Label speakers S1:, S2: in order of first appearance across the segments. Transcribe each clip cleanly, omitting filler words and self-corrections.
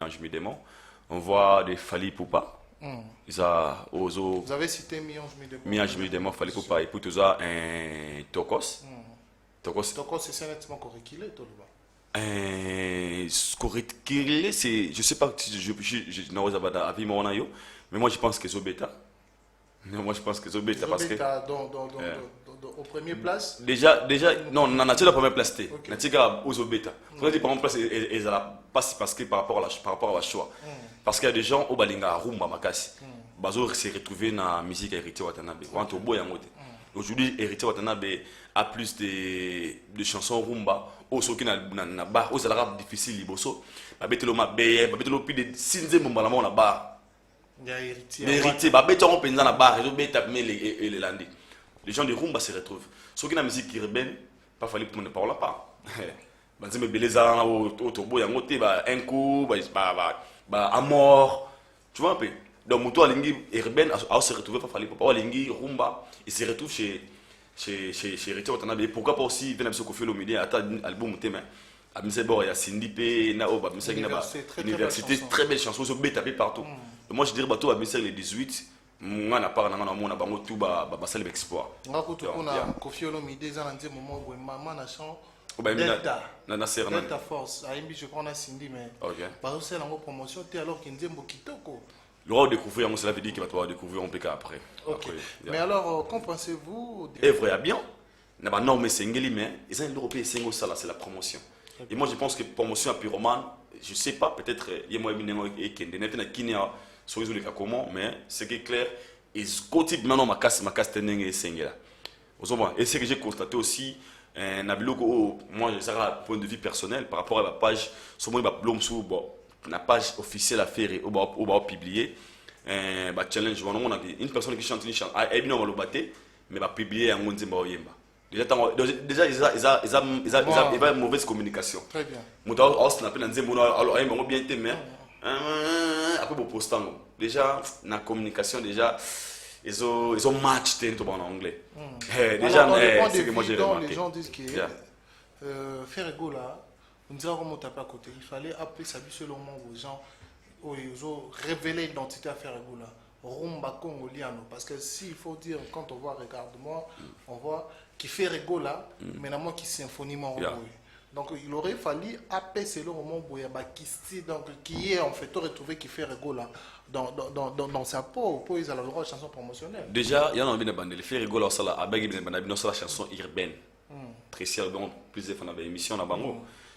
S1: Miange Midemon. On voit des Fali Poupa. Vous
S2: avez cité
S1: Miange Midemon, Fali Poupa. Et puis tu as un Tokos.
S2: Tokos, c'est nettement corréquilé, tout le
S1: corréquilé, c'est. Je ne sais pas si je n'ai pas avis, mais moi je pense que Zobeta. Moi je pense que Zobeta parce que.
S2: Au premier place.
S1: Déjà, non, on a la première place. On a aux Zobeta. On a dit par exemple, ils passent parce que par rapport à la choix. Parce qu'il y a des gens au Balinga, Rumba, Makasi. Bazo s'est retrouvé dans la musique Héritier Watanabe. Aujourd'hui, Héritier Watanabe a plus de chansons Rumba. Au soki na bar, au salara difficile liboso. Babetelo mabeye, babetelo pi de sinze mombalamo na bar. Héritier, babetelo penza na bar, et beta mais les landi. Les gens de Rumba se retrouvent. Soki na musique urbaine, pas fallu pour ne parler pas. Banzeme beleza au tobo yango te ba un coup, ba amor. Tu vois un peu. Donc Muto Alingi urbaine a se retrouver pas fallu pour Alingi Rumba, il se retrouve chez Héritier Watanabe. Pourquoi pas aussi venir à Kofi Olomide à album thème à Misebor et à Cindy P na Oba université très belle chanson so tapé partout. Moi je dirais bateau à Misebor les 18 moi na part na mona bango tout ba salle exploit.
S2: Ngako on a Kofi Olomide za nze moment où maman na chant
S1: Delta
S2: Force a je crois na Cindy mais parce que c'est la promotion alors qu'il nzembo kitoko.
S1: Le roi découvrir, cela veut dire qu'il va pouvoir découvrir un peu après.
S2: Okay. Mais alors, qu'en pensez-vous?
S1: Et vrai, bien. Il y a non, mais c'est mais ils ont l'Européen, c'est la promotion. Okay. Et moi, je pense que promotion à Pyroman, je ne sais pas, peut-être, il y a moi et Kende, il y a sur les comment, mais ce qui est clair, ils continuent maintenant ma casse tenue et Sengela. Et ce que j'ai constaté aussi, moi, je sais un point de vue personnel par rapport à la page, sur moi, il y a la page officielle à faire ou va publier challenge une personne qui chante elle va le battre mais va publier un monde déjà ils a une mauvaise communication
S2: très bien
S1: bien mais après pour poster déjà la communication déjà ils ont match en anglais
S2: déjà c'est que moi j'ai remarqué les gens disent que Ferrego là on dirait qu'on tape à côté. Il fallait appeler ça selon moi aux gens ils ont révélé l'identité à Ferrego là. Rumba congoliano. Parce que s'il faut dire, quand on voit, regarde-moi, on voit qu'il fait Ferrego là, mais moi qui symphonie mon donc il aurait fallu appeler selon moi qui est en fait retrouvé qui fait Ferrego là dans sa peau pour ils ont le droit de chanson promotionnelle.
S1: Déjà, il y a un bande fait Ferrego là ça avec la chanson urbaine. Très cher donc plusieurs fois dans l'émission là bango.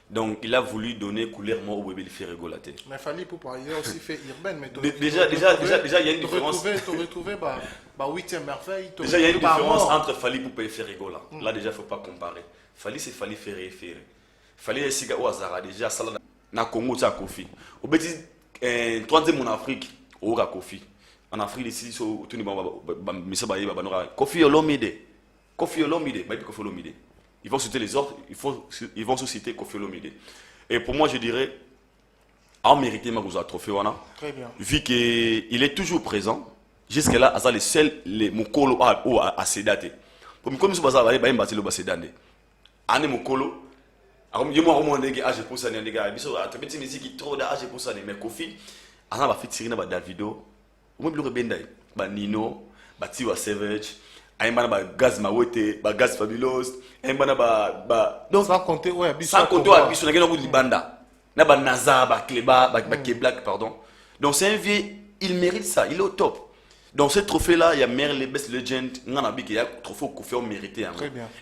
S1: Donc il a voulu donner couleur au bébé le faire rigolater.
S2: Mais il fallait pour parler aussi fait urbaine mais
S1: déjà il y a une différence.
S2: Tu retrouver bah 8e merveille.
S1: Déjà il y a une différence entre Fali pour faire rigola. Là déjà faut pas comparer. Fali c'est Fali faire. Fali c'est siga au hasard déjà ça na Congo ça Kofi. Au bêtis troisième en Afrique au Kofi. En Afrique ici tout ni ba misa ba yeba banora Kofi Olomide. Kofi Olomide. Ils vont citer les autres, ils vont citer Kofi Olomide. Et pour moi, je dirais, en mérité Magouza trophée,
S2: très bien.
S1: Vu qu'il est toujours présent, jusqu'à là, c'est le seul, les Mokolo à ces dates. Pour moi, comme je vais aller, je vais aller à Ane Mokolo, je vais aller à âge pour ça, je vais aller à petit musique qui trop d'âge pour ça, mais Kofi, on va faire tirer Davido, on va faire Nino, Tiwa Savage. Aïmana gaz mawete gaz fabulous aïmana
S2: donc sans compter
S1: abisso na ngena ko libanda na ba naza ba kleba ba black pardon donc c'est un vieux il mérite ça il est au top donc ce trophée là il y a meilleur best legend ngana bi il y a trophée au Kofi mérité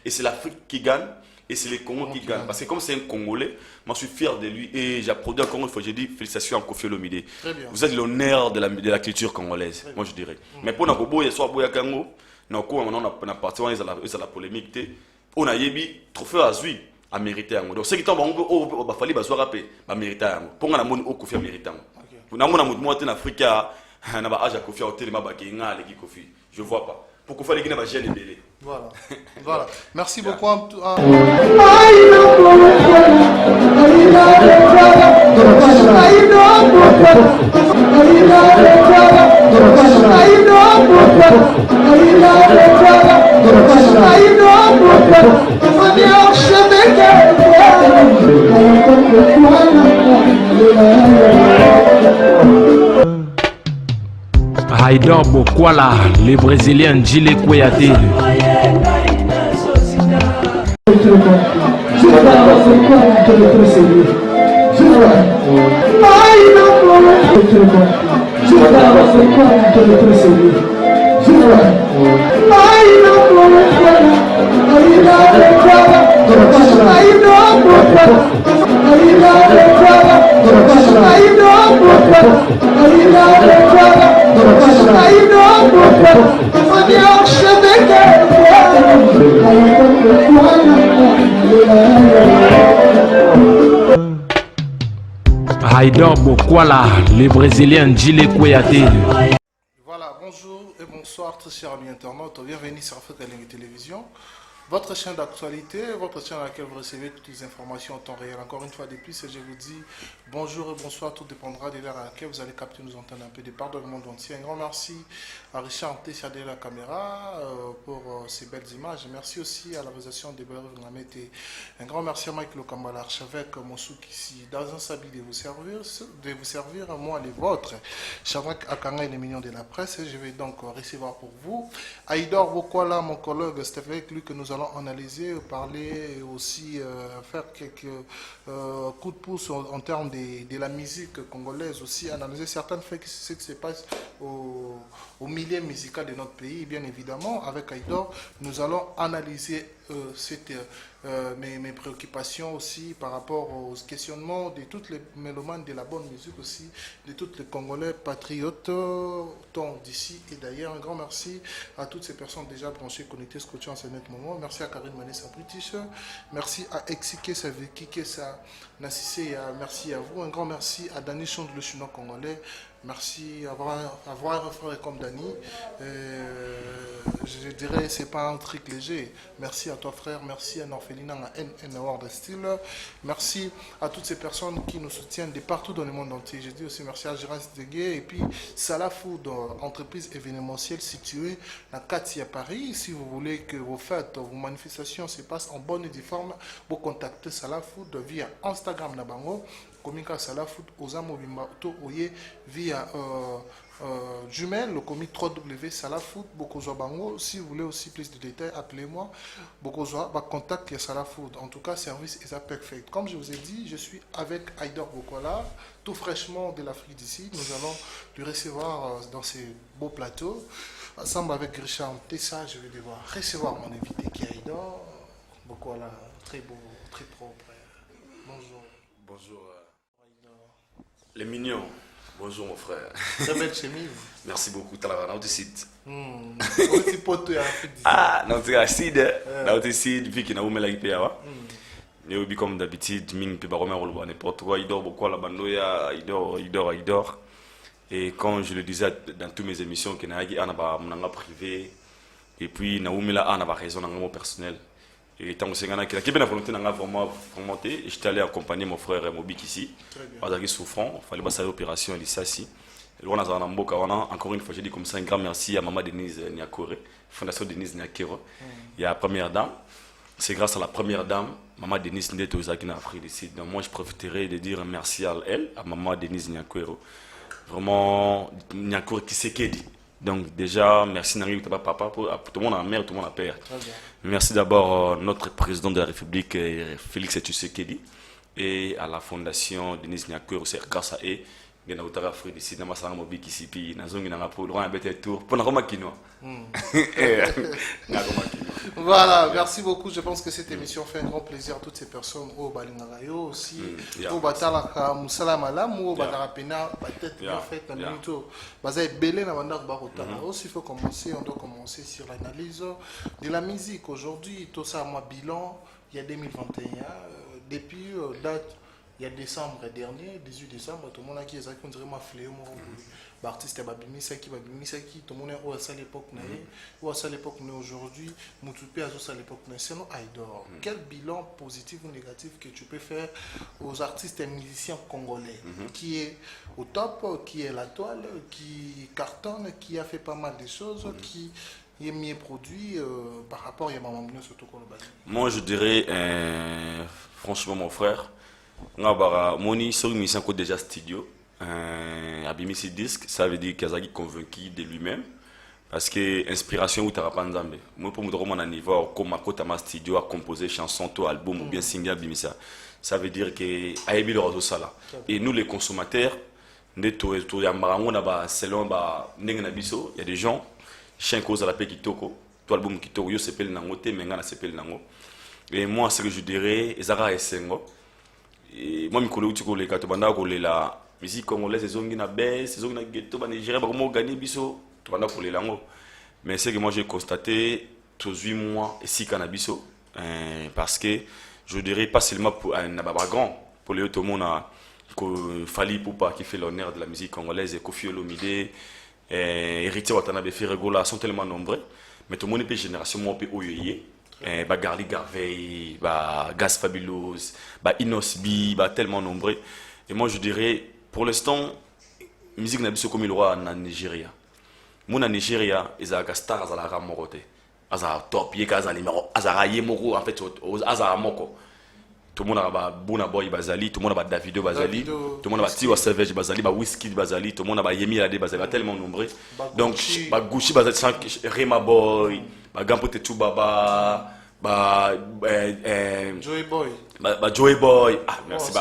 S1: et c'est l'Afrique qui gagne et c'est les Congos qui gagnent parce que comme c'est un Congolais moi je suis fier de lui et j'applaudis encore une fois j'ai dit félicitations à Kofi Olomide vous êtes l'honneur de la culture congolaise moi je dirais mais pour Nakobo il y a soit Boya Kango na ko on a parti on est la polémique on a yebi trophée azui a mérité yango donc ce qui tombe on ba fali ba so rapper ba mérité yango ponga na moni o Kofi mérité yango na mona mutu mote na Afrika na ba age Kofi hotel ma ba kinga le Kofi je vois pas pour Kofi les ba jeune belé
S2: voilà merci beaucoup
S3: I Haïdor Bokwala, le Brésilien Gilles Kouyaté. Haïdor Bokwala, le Brésilien Gilles Kouyaté.
S2: Voilà, bonjour et bonsoir très chers amis internautes, bienvenue sur Africa Ligne Télévision. Votre chaîne d'actualité, votre chaîne à laquelle vous recevez toutes les informations en temps réel. Encore une fois de plus, je vous dis bonjour et bonsoir, tout dépendra de l'heure à laquelle vous allez capter, nous entendre un peu de part dans le monde entier. Un grand merci à Richard Tessier de la caméra pour ces belles images. Merci aussi à la réalisation de Bérou Ngamet. Un grand merci à Mike Lokambala, archevêque Monsouk ici, dans un sabit de vous servir, moi les vôtres. Chavak Akanga et les millions de la presse, je vais donc recevoir pour vous Haïdor Bokwala, mon collègue, c'est avec lui que nous allons analyser, parler et aussi faire quelques coups de pouce en termes de la musique congolaise, aussi analyser certains faits, ce qui se passe au milieu musical de notre pays. Bien évidemment, avec Haïdor, nous allons analyser mes préoccupations aussi par rapport aux questionnements de toutes les mélomanes de la bonne musique aussi, de tous les Congolais patriotes, tant d'ici et d'ailleurs. Un grand merci à toutes ces personnes déjà branchées, connectées, scotchées en ce net moment. Merci à Karine Manessa British, merci à Exike Saviki Kessa Nassissé, merci à vous. Un grand merci à Dani Chond, le chinois congolais. Merci d'avoir un frère comme Dani. Je dirais c'est pas un truc léger. Merci à toi frère, merci à Norphelina, à N Award Style. Merci à toutes ces personnes qui nous soutiennent de partout dans le monde entier. Je dis aussi merci à Gérard Deguet et puis Salah Food, entreprise événementielle située à Kati à Paris. Si vous voulez que vos fêtes, vos manifestations se passent en bonne et due forme, vous contactez Salah Food via Instagram Nabango. Komika Salah Food aux Amobimba Oye via Jumel, le comique 3W Salah Food, Bokozwa Bango. Si vous voulez aussi plus de détails, appelez-moi. Bokozwa, contact Salah Food. En tout cas, service est perfect. Comme je vous ai dit, je suis avec Haïdor Bokwala, tout fraîchement de l'Afrique d'ici. Nous allons lui recevoir dans ces beaux plateaux. Ensemble avec Richard Tessa, je vais devoir recevoir mon invité qui est Haïdor Bokwala, très beau, très propre. Bonjour.
S1: Bonjour. Les mignons, bonjour mon frère.
S2: Très belle chemise.
S1: Merci beaucoup. Tu as un site.
S2: Aussi pote à Afrique.
S1: Ah, non, tu as un site. Tu as site, vu qu'il y a un peu de temps. Comme d'habitude, Ming peut pas n'importe quoi. Il dort beaucoup à la bandoya, il dort. Et comme je le disais dans toutes mes émissions, qu'il y a un privé. Et puis, il y a une raison dans mon personnel. Et tant que c'est un qui a bien la volonté d'en vraiment monter, j'étais allé accompagner mon frère Mobik ici. Pas d'aller souffrant, il fallait passer à l'opération à l'Issassi. Encore une fois, j'ai dit comme ça un grand merci à Maman Denise Nyakore, Fondation Denise Nyakore. Il y a la première dame. C'est grâce à la première dame, Maman Denise Ndetozaki n'a Afrique d'ici. Donc moi, je profiterai de dire merci à elle, à Maman Denise Nyakore. Vraiment, Nyakore qui s'est dit. Donc déjà, merci Nari, papa, pour tout le monde a mère, tout le monde a père. Merci d'abord notre président de la République, Félix Tshisekedi, et à la fondation Denise Nyakure, c'est grâce à eux. Il y a un Afrique d'ici, dans ma mobile ici, puis dans une pour le bête tour pour la Kino.
S2: Voilà, merci beaucoup. Je pense que cette émission fait un grand plaisir à toutes ces personnes au Balingarayo aussi, au Batalaka Moussala Malam, au Batarapena, peut-être bien fait dans le minute. Basé Belé Navandak Barota. Aussi, il faut commencer, on doit commencer sur l'analyse de la musique. Aujourd'hui, tout ça, moi, bilan, il y a 2021, depuis date. Il y a décembre dernier, 18 décembre, tout le monde a qui est vraiment fléau. L'artiste Babimisaki, tout le monde est à l'époque, ou à l'époque, aujourd'hui, Moutoupi à l'époque, c'est non Haïdor. Quel bilan positif ou négatif que tu peux faire aux artistes et musiciens congolais qui est au top, qui est la toile, qui cartonne, qui a fait pas mal de choses, qui est mieux produit par rapport à Yamamamino, surtout qu'on le base.
S1: Moi, je dirais, franchement, mon frère, Moni, sur une mission déjà studio. Abimisi disque, ça veut dire Kazaki convaincu de lui-même. Parce que inspiration ou Tarapanzambe. Moi, pour me dire mon niveau, comme à côté ma studio a composé chanson, tout album ou bien single Abimisa. Ça veut dire que Aïbi le réseau ça là. Et nous les consommateurs, selon il y a des gens, chien cause à la paix qui toko, tout album qui toko, yo s'appelle nango, te menga na s'appelle nango. Et moi, ce que je dirais, Zara et Sengo. Et moi, je suis la musique congolaise, c'est une baisse, c'est une ghetto, Nigeria, comment gagner biso, mais c'est que moi j'ai constaté, tous 8 mois, ici, cannabiso, parce que je dirais pas seulement pour un grand, pour les tout le monde, Fali Poupa qui fait l'honneur de la musique congolaise, et Kofi Olomide, Héritier Watanabe, Ferregola sont tellement nombreux, mais tout le monde est génération, moi, peut oyoyer. Garli Garvey, Gas Fabulous, Inos B, tellement nombreux. Et moi je dirais, pour l'instant, la musique n'a pas comme il roi en Nigeria. Moi en Nigeria, ils ont un star à la ramorote. Ils ont un top, ils ont un numéro, ils ont un yemoro, en fait, ils ont un moko. Tout le monde a Bona Boy Bazali, tout le monde a Davido Bazali, tout le monde a Tiwa Savage Bazali, Whisky Bazali, tout le monde a Yemi Alade Bazali, tellement nombreux. Donc, Gucci Bazali, Rema Boy, Gampote Tubaba,
S2: Joey Boy.
S1: Joey Boy, ah merci,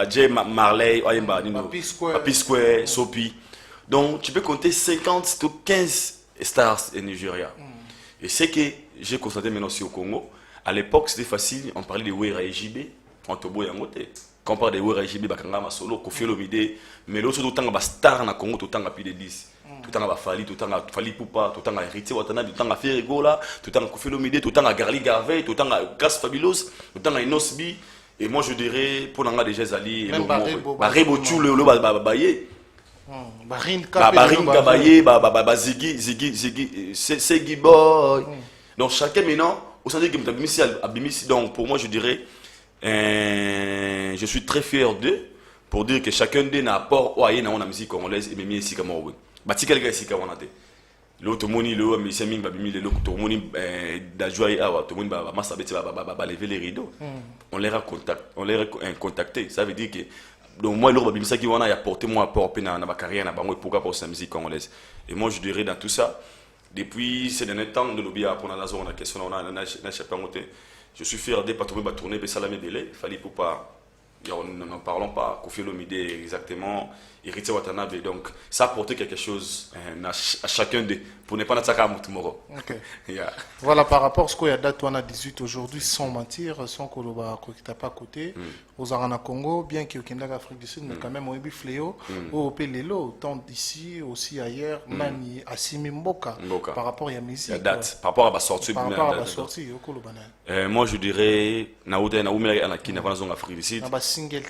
S1: Jay Marley, Papi Square, Sopi. Donc, tu peux compter 50 ou 15 stars au Nigeria. Et c'est que j'ai constaté maintenant aussi au Congo. À l'époque, c'était facile, on parlait de Wera et JB, on te boit en côté. Quand on parle de Wera et JB, Bakanga Solo, Kofi Olomide, mais l'autre, tout le temps, star na Congo, tout le temps, plus de 10. Tout le temps, Fali, tout le temps, Fali Poupa, tout le temps, Héritier Watanabe, tout le temps, Ferregola, tout le temps, Kofi Olomide, tout le temps, Garli Garvey, tout le temps, Gas Fabulous, tout le temps, Inosbi. Et moi, je dirais, pour l'anga déjà, Zali, Barrebo Tchou, le Baye. Barin Kabaye, Ziggy, Seggy Boy. Donc, chacun maintenant, au sein de Abimisi, donc pour moi je dirais, je suis très fier d'eux pour dire que chacun d'eux n'a apport au aïe dans la musique congolaise et même ici comme on bâti quelqu'un ici comme on a dit l'autre moni le musicien ming babimi le l'autre moni d'ajouer à tout le monde va massabeti va lever les rideaux on les a contacté ça veut dire que donc moi l'autre babimisa qui on a apporté moi apport dans ma carrière na bango pourquoi pour sa musique congolaise et moi je dirais dans tout ça. Depuis ces derniers temps, de l'obia pour la zone, la question on a je suis fier de pas tourner Bessalame Belé, fallait pour pas, n'en parlons pas, Kofi Olomide exactement, Héritier Watanabe, donc ça apporte quelque chose à chacun des, pour ne pas n'attaquer à Moutoumoro.
S2: Voilà, par rapport à ce qu'il y a date, on a 18 aujourd'hui, sans mentir, sans qu'on ne t'a pas à côté, aux Arana Congo, bien qu'il y ait au Afrique du Sud, mais quand même, on a eu fléau, au Pélélo, tant d'ici, aussi ailleurs, Nani, Assimi Mboka, par rapport à la musique.
S1: La date, par rapport à la sortie.
S2: Par rapport à la sortie,
S1: moi je dirais, Naouda, Naoumé, Anaki, n'a pas dans l'Afrique du Sud. N'a single,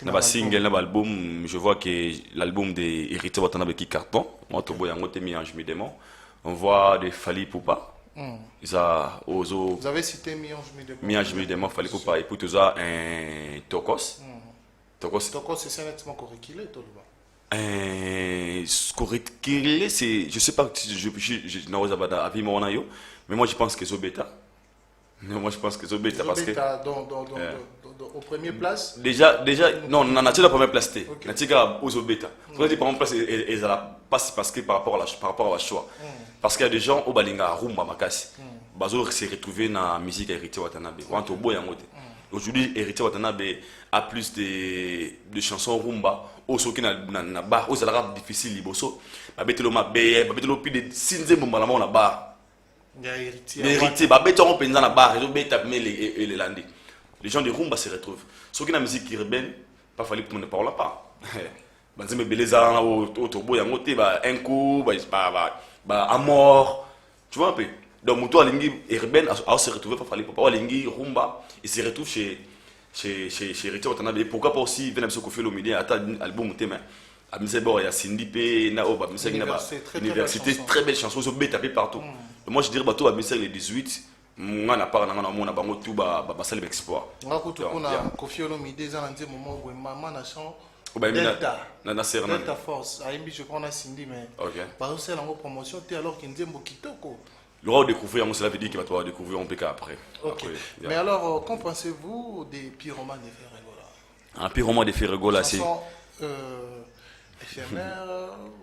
S1: n'a album, je vois que l'album des Héritiers Watanabe qui carton, moi, tout boy, on voit des Fali Poupa. Vous
S2: avez cité
S1: Miange Midemon, Fali Poupa, et puis tout ça, un Tokos.
S2: Tokos, c'est nettement corréquilé, tout le
S1: monde. Corréquilé, c'est, je sais pas, je n'ose pas avis mon aïe, mais moi je pense que Zobeta. Moi je pense que Zobeta parce que.
S2: Au premier place.
S1: Déjà, non, on a la première place. On a aux Zobeta. On a dit par exemple, ils passent parce que par rapport à la choix. Parce qu'il y a des gens au Balinga, Rumba, Makasi. Bazo s'est retrouvé dans la musique Héritier Watanabe. Aujourd'hui, Héritier Watanabe a plus de chansons Rumba. Au Soki na bar, aux Arabes difficiles, Liboso. Babetelo Mabé, Babetelo plus de Sinze Mumbalama na bar. Héritier, Babetelo on penza na bar, ils ont bêta et les landais. Les gens de Rumba se retrouvent. Ceux qui ont la musique urbaine, pas fallu pour ne parler pas. Banzime Beleza, Otobo, Yamote, un coup, Amor. Tu vois un peu. Donc, Moutou Alingi urbaine, à se retrouver, pas fallu pour pas Alingi, Rumba, il se retrouve chez Héritier Watanabe. Pourquoi pas aussi, Venam Sokofio Lomide, à album Mouté, mais à Misebor, il y a Cindy P, Nao, Université, très belle chanson, ils ont tapé partout. Moi, je dirais, bateau à Misebor, les 18. Moi na part na mona bango tout ba basali exploit
S2: ngako kuna Kofi Olomide za nze moment où maman na chant
S1: Delta na serna
S2: Delta Force aimbi je prends na Cindy mais ba aussi la promotion té alors qu'il nzembo kitoko
S1: le roi découvrir on cela veut dire qu'il va toi découvrir on peut qu'après
S2: mais alors qu'en pensez-vous des pyromanes de Ferregola
S1: un pyromane de Ferregola c'est
S2: éphémère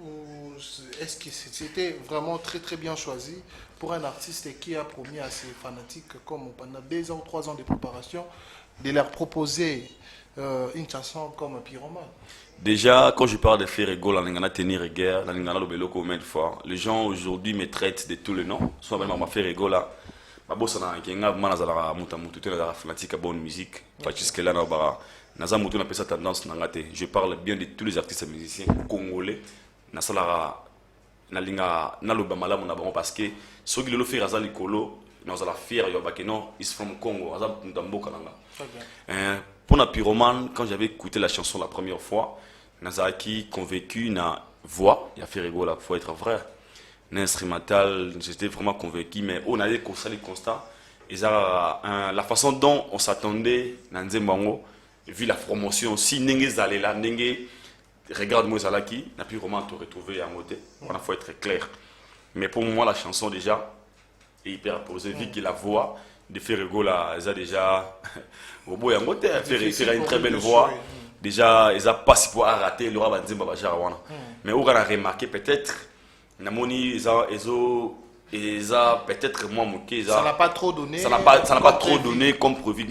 S2: ou est-ce que c'était vraiment très très bien choisi pour un artiste qui a promis à ses fanatiques, comme pendant 2 ans ou 3 ans de préparation, de leur proposer une chanson comme Pyromane?
S1: Déjà, quand je parle de faire rigolo, la tenir guerre, la lobelo combien de fois, les gens aujourd'hui me traitent de tous les noms. Soit vraiment ma faire rigolo, ma bosse na kenga manazala muta mutu tena la fanatique bonne musique, parce que là na bara naza mutu na pesa tendance na ngate. Je parle bien de tous les artistes musiciens congolais. Na sala na linga na loba malamu na bango parce que ceux qui le font azali likolo, na zala fier yo bakeno is from Congo, azam ndamboka nanga. Pour la Pyromane, quand j'avais écouté la chanson la première fois, Nazaki convaincu na voix, il a fait rigolo, il faut être vrai. L'instrumental, j'étais vraiment convaincu, mais on a des constats. Et ça, la façon dont on s'attendait, Nanzembango, vu la promotion aussi, Nengue Zalela, Nengue, regarde-moi Zalaki, la Pyromane te retrouver à côté. Il faut être clair. Mais pour moi, la chanson déjà est hyper posée, vu que la voix de faire rigolo, elle a déjà. Au bout, il a une très belle voix. Déjà, ils n'ont pas si pour rater le roi Banzimba Bajarawana. Mais on a remarqué peut-être, ils ont peut-être moins moqué.
S2: Ça n'a pas trop donné.
S1: Ça n'a pas trop donné comme prévu.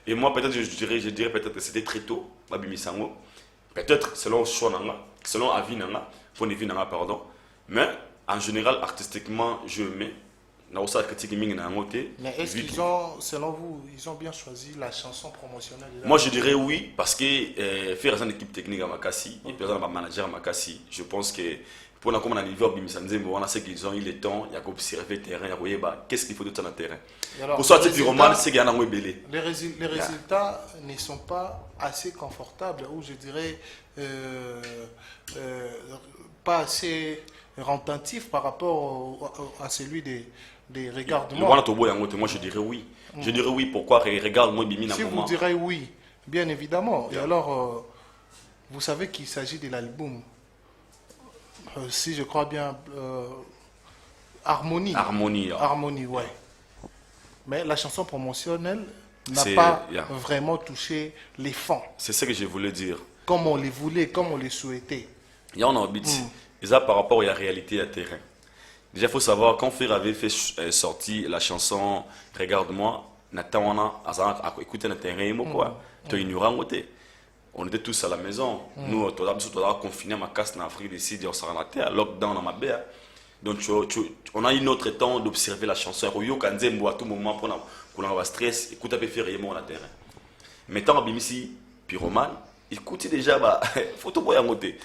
S1: Et moi, peut-être, je dirais peut-être que c'était très tôt, peut-être selon Shonanga, selon Avinanga, pardon. Mais en général, artistiquement, je mets. Mais
S2: est-ce qu'ils ont, selon vous, ils ont bien choisi la chanson promotionnelle?
S1: Moi, je dirais oui, parce que faire une équipe technique à Makassi, et un manager à Makassi, je pense que pour la commune niveau Bimisanzembo, on a ce qu'ils ont eu le temps, il y a qu'à observer le terrain, il y a qu'est-ce qu'il faut de temps dans le terrain. Pour ça, c'est Pyromane, c'est qu'il y a un belé.
S2: Les résultats ne sont pas assez confortables, ou je dirais pas assez rententifs par rapport à celui des regarde-moi.
S1: Moi, je dirais oui. Je dirais oui, pourquoi regarde-moi Bimina.
S2: Si vous direz oui, bien évidemment. Et alors, vous savez qu'il s'agit de l'album, si je crois bien, Harmonie. Harmonie, ouais. Mais la chanson promotionnelle n'a pas vraiment touché les fonds.
S1: C'est ce que je voulais dire.
S2: Comme on les voulait, comme on les souhaitait.
S1: Il y a un orbite. Et ça, par rapport à la réalité à terrain. Déjà, il faut savoir, quand Fer avait fait sortir la chanson Regarde-moi, Nathan, on a écouté le terrain, on était tous à la maison. Nous, on a confiné ma casse en Afrique du Sud, on s'est arrêté à lockdown dans ma baie. Donc, on a eu notre temps d'observer la chanson. À tout moment, pour avoir stress, écoute un peu Fer dans le terrain. Maintenant, Bimisi, Pyromane, écoutez déjà, photo pour y monter.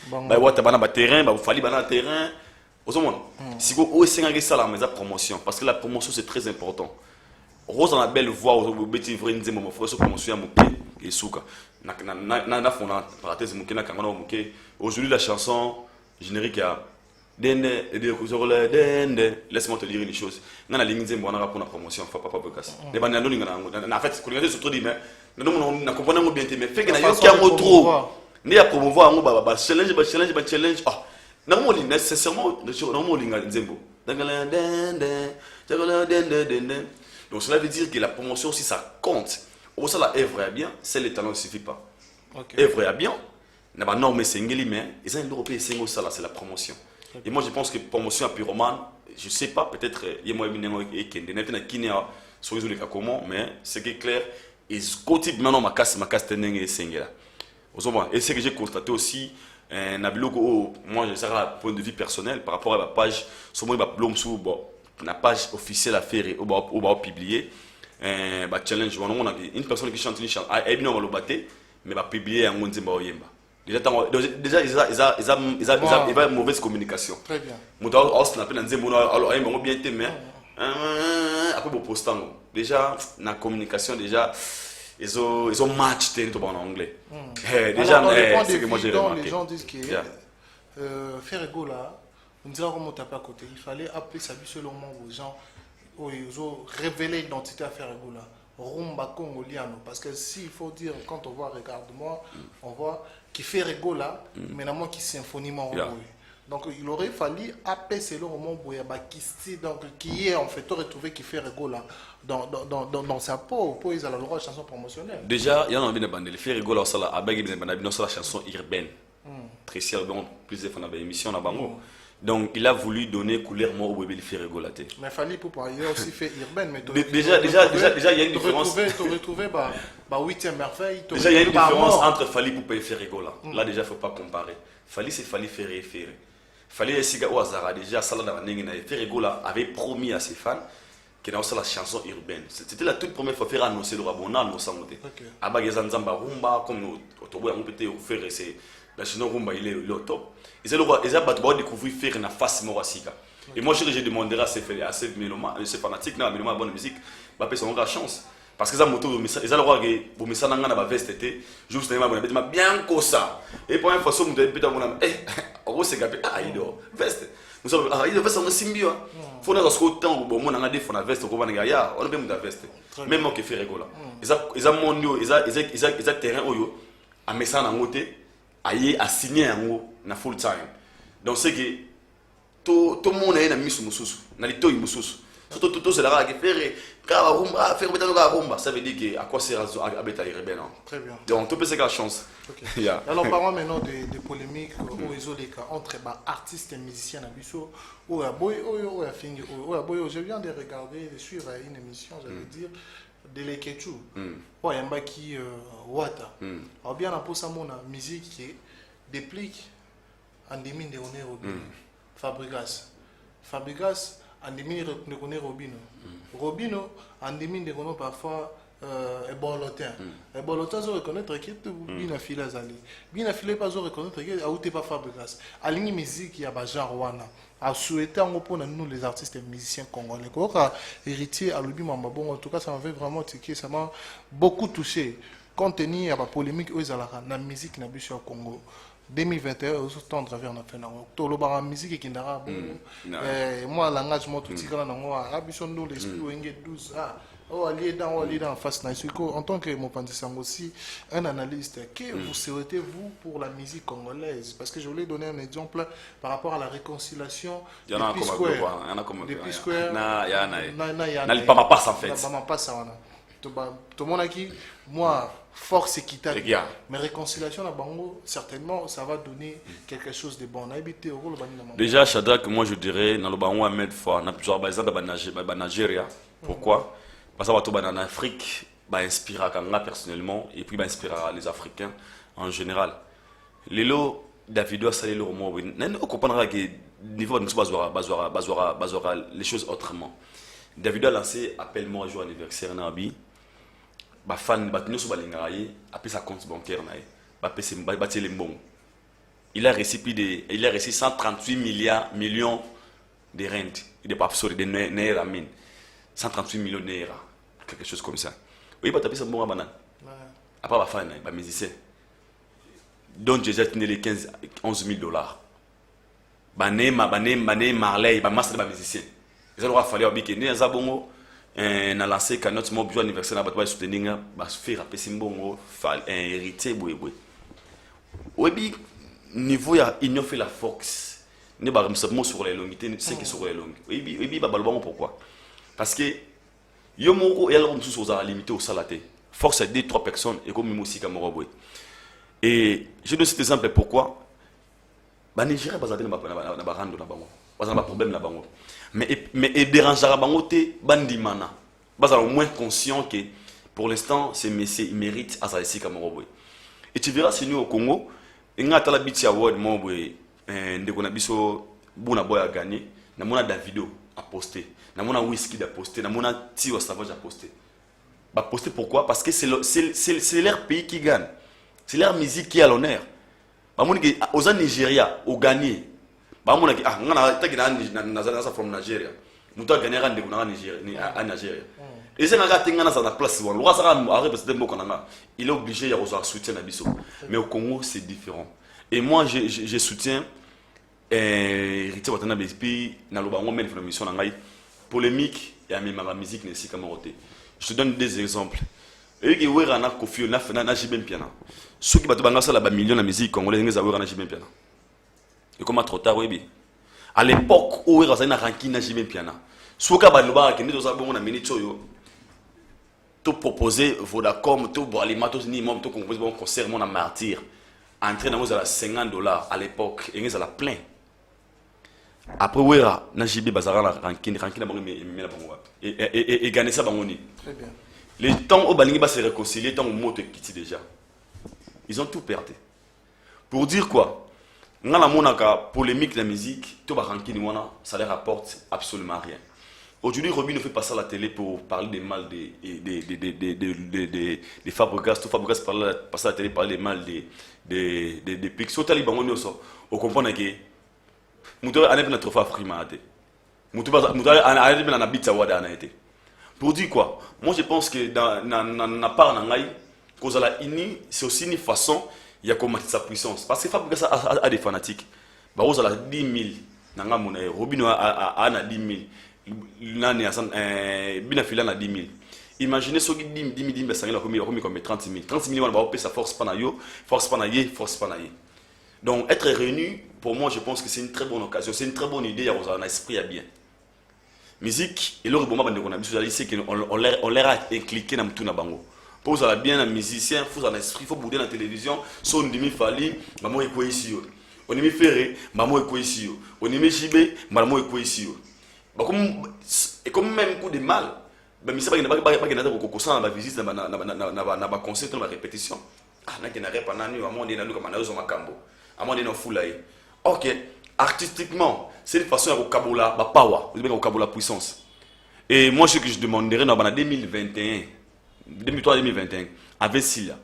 S1: Terrain, il fallait le terrain. Si vous avez la promotion, parce que la promotion c'est très important. Rose a une belle voix, aujourd'hui la chanson générique a laisse-moi te dire une chose. Pour la promotion, en fait, surtout dit, mais nous comprenons bien, mais fait qu'il y a trop. Il y a promouvoir challenge. Normalement, nécessairement, donc cela veut dire que la promotion aussi ça compte. Au ça la œuvre est bien, c'est le talent ne suffit pas. Œuvre est bien, n'a pas norme singeli mais ils ont une européen single ça là c'est la promotion. Et moi je pense que promotion à Pyromane, je sais pas peut-être il y a moi et Kende n'a qui a sur les comment mais ce qui est clair ils continuent maintenant ma casse tenenge singela. Et ce que j'ai constaté aussi moi je sais un point de vue personnel par rapport à la page sur moi la page officielle à faire au publier challenge une personne qui chante une chanson elle non le battre mais va publier un monde yemba déjà ils ont une mauvaise communication
S2: très bien
S1: muto snapper na nzembo alors ayemba bien te mais après bon postant déjà la communication déjà ils ont match en anglais.
S2: Déjà, c'est que moi j'ai remarqué. Les gens disent que Ferrego là, on dirait qu'on tape à côté. Il fallait appeler ça selon moi aux gens, ils ont révélé l'identité à Ferrego là. Rumba congoliano. Parce que s'il faut dire, quand on voit Regarde-moi, on voit qu'il fait Ferrego là, mais normalement qui symphonie mon Donc il aurait fallu apaiser le moment donc qui est en fait retrouvé qui fait rigolo dans sa peau pour ils ont le droit de chanson promotionnelle.
S1: Déjà il y a un bien bande le faire rigolo ça là avec bien bande la chanson urbaine. Très sérieux bon plusieurs fois dans l'émission na bango. Donc il a voulu donner couleur moi au bébé le faire rigolater.
S2: Mais fallait pour il a aussi fait urbaine mais
S1: déjà il y a une différence.
S2: Tu retrouver bah 8e merveille.
S1: Déjà il y a une différence entre Fally pour pas faire rigoler. Là déjà faut pas comparer. Fally c'est Fally faire référer. Fallait essayer au hasard déjà ça là dans Ferregola avait promis à ses fans qu'il allait la chanson urbaine. C'était la toute première fois faire annoncer le rabona no sangote. Abageza nzamba rumba comme au tobo on peut faire c'est la chanson rumba il est le top. Ils ont battu découvrir faire une face morasika. Et moi j'ai demandé à ces mélomanes, ces fanatiques na mélomanes bonne musique, bah peut son chance. Parce que ça moto ils ont le droit que vous message nanga na ba veste été juste na bien comme ça. Et pour une fois ça vous peut être mon on se gape aido veste. Nous sommes aido veste on simbio. Faut na ce temps bon mon nanga défo na veste ko bana ya on peut me veste. Même moi qui fait rigola. Ils ont mondio ils ont terrain oyo a message na ngote aye a signer ngo na full time. Donc c'est que tout le monde est na misu mususu na lito mususu. Tout c'est là qui fait ça veut dire que à quoi sert à bêta rebelle.
S2: Très bien.
S1: Donc tout peut c'est la chance.
S2: Okay. Yeah. Alors parlons maintenant des polémiques au réseau des cas entre artistes et musiciens à Bissau ou à boy ou à fingi ou à boy. Je viens de regarder de suivre une émission j'allais dire de l'Ekechu. Ouais yamba qui wata. Alors bien pour ça mon musique qui déplique en demi de honneur au Fabregas en demi de connaître Robino en demi de connaître parfois Ebolotin. Ebolotin se reconnaître que bien affilé azali. Bien affilé pas se reconnaître que a outé pas Fabregas. A ligne musique ya ba genre wana. A souhaité en pour nous les artistes et musiciens congolais. Quoi héritier à l'obi mamba bon en tout cas ça m'avait vraiment tiqué, ça m'a beaucoup touché. Compte tenu à la polémique aux alara na musique na biso au Congo. 2021 aux tendre vers na fin na to lo ba musique qui ndara moi langage mo tout tika na ngo arabiso ndo l'esprit wenge 12 oh aller dans face na siko en tant que Mopanzi-Sango aussi un analyste que vous souhaitez vous pour la musique congolaise parce que je voulais donner un exemple par rapport à la réconciliation
S1: il y en a comme
S2: depuis Square
S1: na pas ma passe en fait
S2: pas ma passe wana tout le monde a qui moi force équitable mais réconciliation à Bango certainement ça va donner quelque chose de bon
S1: déjà Shadrack moi je dirais dans le Bango à mettre fois na plusieurs bases dans Nigeria pourquoi parce que en Afrique bah inspire kanga personnellement et puis bah inspire les Africains en général lelo Davido a salé le roman on comprendra que niveau de bazora les choses autrement Davido a lancé appelle-moi jour anniversaire nabi ba fan batino so balinga ye après sa compte bancaire na ye ba pese ba tele mbongo il a reçu 138 millions de rentes de pas sur de naira mine 138 millions de naira quelque chose comme ça oui ba tapisa mbongo banane après ba fan ba musicien donc j'ai tenu les 11 000 dollars bané Marley ba master ba musicien ils ont fallu obiki ne za bongo na lancé que notre mot anniversaire na bato ba soutenir ba faire apesi mbongo héritier boyeboy obi niveau ya union fait la fox ne ba msamo sur les longuités c'est que sur les longues obi ba balbon pourquoi parce que yo moko ya l'homme sous aux limité au salaté force c'est 2-3 personnes et comme musique moko boy et je donne cet exemple pourquoi ba Nigeria bazate na ba rando na bango bazana ba problème na bango mais dérangera bangote bandimana bazala au moins conscient que pour l'instant ces messieurs ils méritent à ici comme Roboy et tu verras si nous au Congo inga tala biti award mo boy ndeko na biso buna boy a gagné na mona Davido a posté na mona Whisky a posté na mona Tiwa Savage a posté ba posté pourquoi parce que c'est leur pays qui gagne c'est leur musique qui est à l'honneur ba moni que aux Nigeria au gagné ba mona ki ngana taki na from Nigeria muta gagner rande ko na Nigeria à Nigeria et c'est ngaka tinga na sa place wan lo sa arrêt parce que mboka nanga il est obligé ya recevoir soutien na biso mais au Congo c'est différent et moi je soutiens héritier watana BSP na lo bango men mission na ngai polémique ya ma musique ne si comme roté je te donne des exemples et que wera na Koffi na jibem piana ceux qui bato banga ça la ba million na musique congolaise ngeza wera na jibem piana et comme trop tard oui à l'époque où il y a ranking na jimé piana soka baloba ke ndoza bongo na minute oyo to proposer Vodacom to boalima to ni mom to composer bon concert mon na martyr entrer dans à $50 à l'époque et ils à la plein après wera na jibé bazara na ranking na bango mais bango et gagner ça bango ni
S2: très bien
S1: les temps au balingi ba se réconcilier tant au moto kiti déjà ils ont tout perdu pour dire quoi dans la monaka polémique de la musique, tout ça ne rapporte absolument rien. Aujourd'hui, Roby ne fait pas ça à la télé pour parler des mal des Fabregas. Tout Fabregas passe à la télé pour parler des mal des Pixels. On comprend que nous avons un trophée africain. Nous avons un habit à été. Pour dire quoi? Moi, je pense que dans la part de l'Angaï, c'est aussi une façon. Il y a comment sa puissance. Parce que Fabregas a des fanatiques. Barouz a 10 000. Nanga Mouna, Robino a 10 000. Nani Binafila a 10 000. Imaginez ce qui dit 10 000, ça a commis comme 30 000. 30 000, on va payer sa force panayo, force panaye, force panaye. Donc être réunis, pour moi, je pense que c'est une très bonne occasion. C'est une très bonne idée. Il y a un esprit à bien. Musique, et l'autre bon, on leur a incliqué dans tout na bango. Pour ça bien un musicien, il faut un esprit, il faut bouder dans la télévision, son demi fali, maman est quoi ici. On est ferré, maman est quoi ici. On est chibé, maman est quoi ici. Et comme même coup de mal, mais c'est pas qu'il n'y a pas de visite, na concert, na répétition. Ah, n'a qu'il n'y a pas de à mon dieu, comme un oiseau macambo, à mon dieu, foulaï. Ok, artistiquement, c'est une façon de kabola, power, de kabola puissance. Et moi, ce que je demanderais dans 2021. 2003-2021, avec Silla,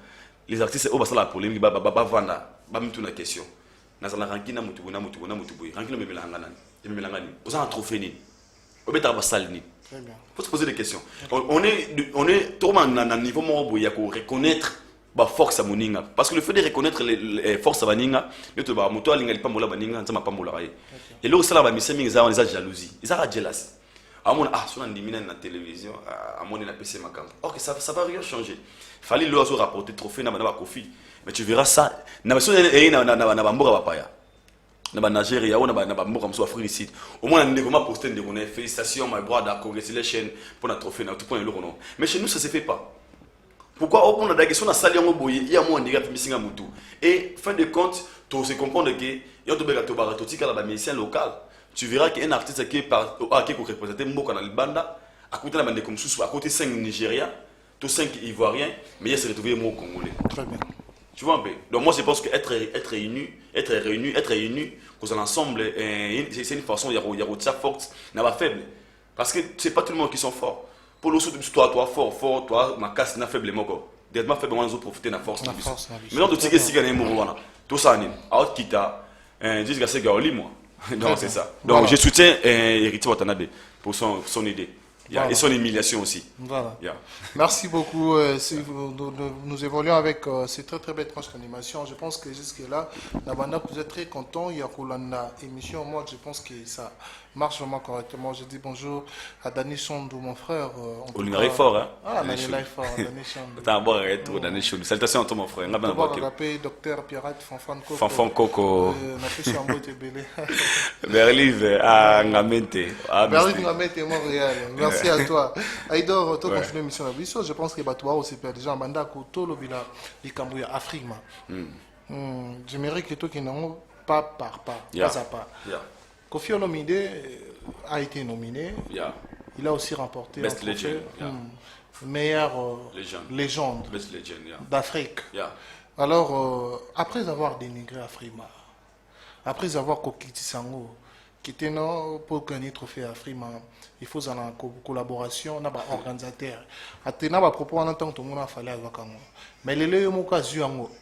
S1: les artistes au bas la polémique, vanda, une question. Dans la rankina mutubu, rankina me vous en trophée ni. Au bêta basalni. Faut se poser des questions. On est trop à un niveau où il y a qu'on reconnaître la force à Moninga. Parce que le fait de reconnaître les forces à Moninga, il y a moto à l'inga, il pas mola Moninga, ça m'a pas mola. Et là où ça va, mais c'est ils ont jalousie, ils ont jealousy. À mon sur la télévision, à mon PC ma cam. Ok, ça va rien changer. Fallait le rapporter trophée na kofi. Mais tu verras ça. Na baso na bamboka bapaya. Na Nigeria ou na bamboka mso Afrique ici. Au moins on a posté de connaître félicitations my brother, congratulations pour notre trophée na tout point le non. Mais chez nous ça se fait pas. Pourquoi on a des questions na sali yango boye, il y a moi on dirait misinga mutu. Et fin de compte, tu se comprendre que yo to beka to barato tika la musicien local. Tu verras qu'un artiste qui est représenté Mboka dans le Banda, à côté de la bande comme sous, à côté 5 Nigériens, tous 5 Ivoiriens, mais il s'est retrouvé au Congolais.
S2: Très bien.
S1: Tu vois un peu. Donc moi je pense qu'être réunis, qu'on ensemble, c'est une façon, il y a ça forte, n'a pas faible. Parce que c'est pas tout le monde qui sont forts. Pour le sous, toi fort, toi, ma casse n'a faible moko. Directement faible, on a profiter de la force. Mais non, tu sais que si gagner mon tout ça, out kita, dis que c'est gaoli moi. Donc c'est ça. Donc voilà. Je soutiens Héritier Watanabe pour son idée. Voilà. Et son humiliation aussi.
S2: Voilà. Merci beaucoup. Nous évoluons avec ces très belles tranches d'animation. Je pense que jusque-là, la bande vous êtes très content. Il y a une émission. Moi, je pense que ça marche vraiment correctement. Je dis bonjour à Dani Chondou, mon frère.
S1: On est fort, hein?
S2: Ah, Dani fort, Dani Chondou.
S1: T'as un bon retour, Dani Chondou. Salutations à toi, mon frère.
S2: On va appeler Docteur Pirate Fanfan Coco.
S1: Fanfan Coco.
S2: On a fait sur un beau tébélé.
S1: Berlive à Ngamente.
S2: Berlive Ngamente, Montréal. Merci à toi. Aïdor, tu continues l'émission de Bissot. Je pense que Batouaro aussi perd déjà en banda Koutolo Bila, les Cambouya Afrique. J'aimerais que toi qui n'en pas par pas, pas à pas. Kofi Olomide a été nominé. Il a aussi remporté
S1: Best Legend.
S2: Meilleure légende d'Afrique. Alors, après avoir dénigré Afrima, après avoir Kokiti Sango, qui était pour gagner le trophée Afrima, il faut une collaboration avec les organisateurs. À propos, en tant que tout le monde a fallu avoir mais les